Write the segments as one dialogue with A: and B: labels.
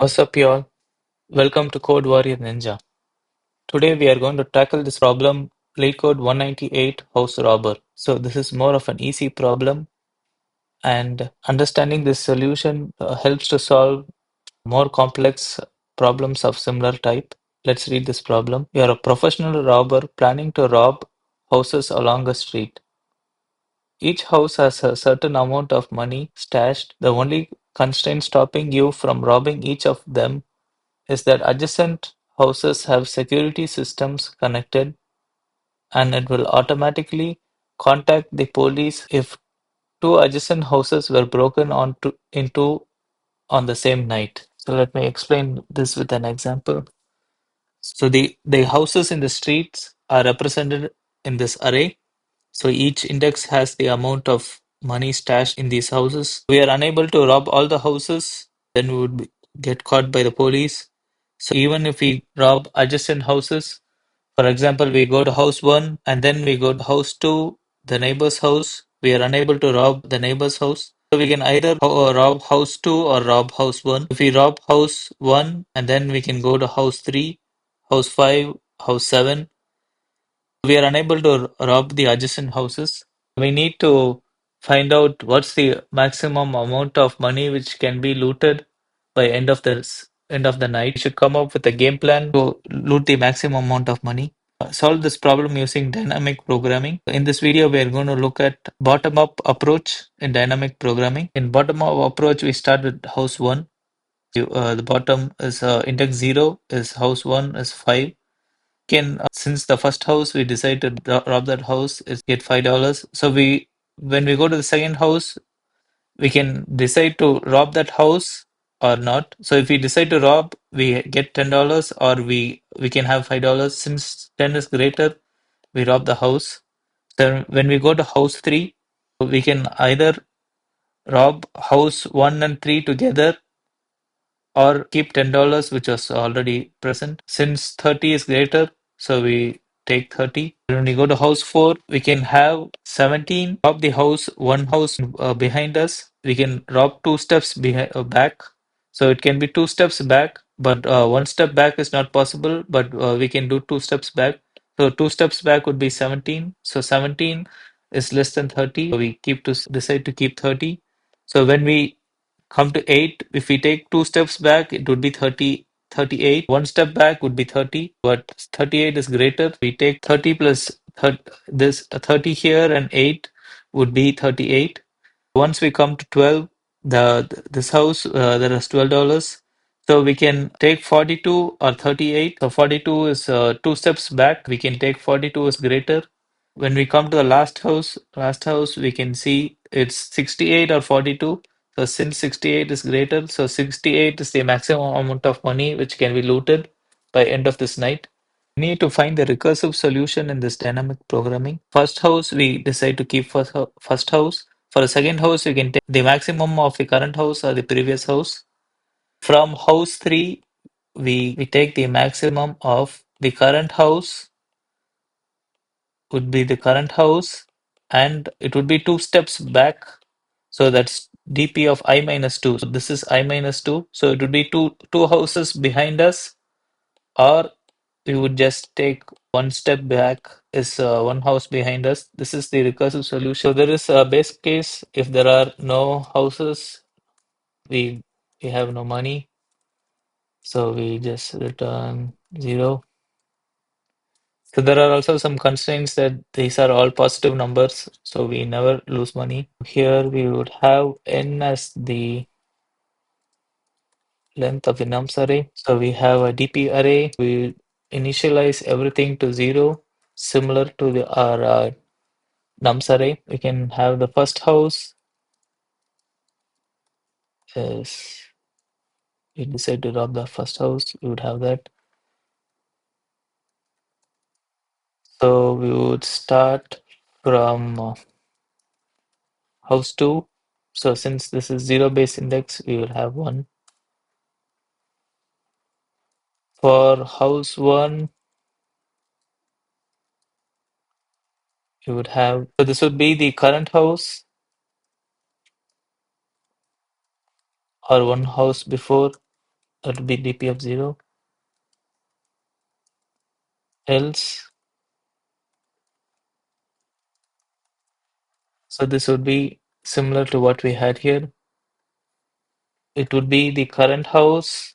A: What's up, y'all? Welcome to Code Warrior Ninja. Today we are going to tackle this problem, Leetcode 198 House Robber. So this is more of an easy problem, and understanding this solution helps to solve more complex problems of similar type. Let's read this problem. You are a professional robber planning to rob houses along a street. Each house has a certain amount of money stashed. The only constraint stopping you from robbing each of them is that adjacent houses have security systems connected, and it will automatically contact the police if two adjacent houses were broken into on the same night. So let me explain this with an example. So the houses in the streets are represented in this array. So each index has the amount of money stashed in these houses. We are unable to rob all the houses, then we would get caught by the police. So even if we rob adjacent houses, for example, we go to house one and then we go to house two, the neighbor's house, we are unable to rob the neighbor's house. So we can either rob house two or rob house one. If we rob house one and then we can go to house three, house five, house seven, we are unable to rob the adjacent houses. We need to find out what's the maximum amount of money which can be looted by end of the night. We should come up with a game plan to loot the maximum amount of money. Solve this problem using dynamic programming. In this video, we are going to look at bottom-up approach in dynamic programming. In bottom-up approach, we start with house one. The bottom is index 0 is house 1 is 5. Can since the first house we decide to rob that house is get $5. So we when we go to the second house, we can decide to rob that house or not. So if we decide to rob, we get $10, or we can have $5. Since 10 is greater, we rob the house. Then when we go to house 3, we can either rob house 1 and 3 together, or keep $10 which was already present. Since 30 is greater, so we take 30. When we go to house 4, we can have 17. Rob the house, one house behind us. We can rob two steps behind back. So it can be two steps back, but one step back is not possible, but we can do two steps back. So two steps back would be 17. So 17 is less than 30. So we decide to keep 30. So when we come to 8, if we take two steps back, it would be 38. One step back would be 30, but 38 is greater. We take 30 plus 30, this 30 here, and 8 would be 38. Once we come to 12, this house there is $12. So we can take 42 or 38. So 42 is two steps back. We can take 42 is greater. When we come to the last house we can see it's 68 or 42. So since 68 is greater, so 68 is the maximum amount of money which can be looted by end of this night. We need to find the recursive solution in this dynamic programming. First house, we decide to keep first house. For the second house, we can take the maximum of the current house or the previous house. From house 3, we take the maximum of the current house, would be the current house, and it would be two steps back. So that's dp of I minus 2. So this is I minus 2. So it would be two houses behind us, or we would just take one step back is one house behind us. This is the recursive solution. So there is a base case. If there are no houses, we have no money. So we just return 0. So there are also some constraints that these are all positive numbers, so we never lose money. Here we would have n as the length of the nums array. So we have a DP array. We initialize everything to 0, similar to our nums array. We can have the first house is, we decide to rob the first house, we would have that. So we would start from house 2. So since this is 0 base index, we will have 1. For house 1, you would have, so this would be the current house or one house before. That would be dp of 0. Else, so this would be similar to what we had here. It would be the current house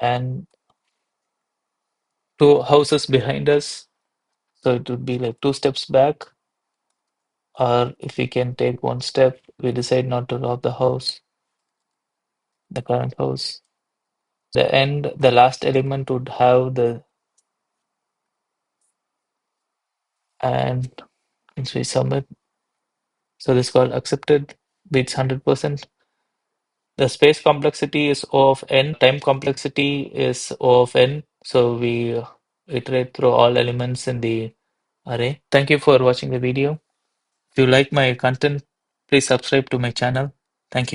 A: and two houses behind us. So it would be like two steps back. Or if we can take one step, we decide not to rob the house, the current house. The end, the last element would have the, and once we submit, so this called accepted, beats 100%. The space complexity is O of n, time complexity is O of n. So we iterate through all elements in the array. Thank you for watching the video. If you like my content, please subscribe to my channel. Thank you.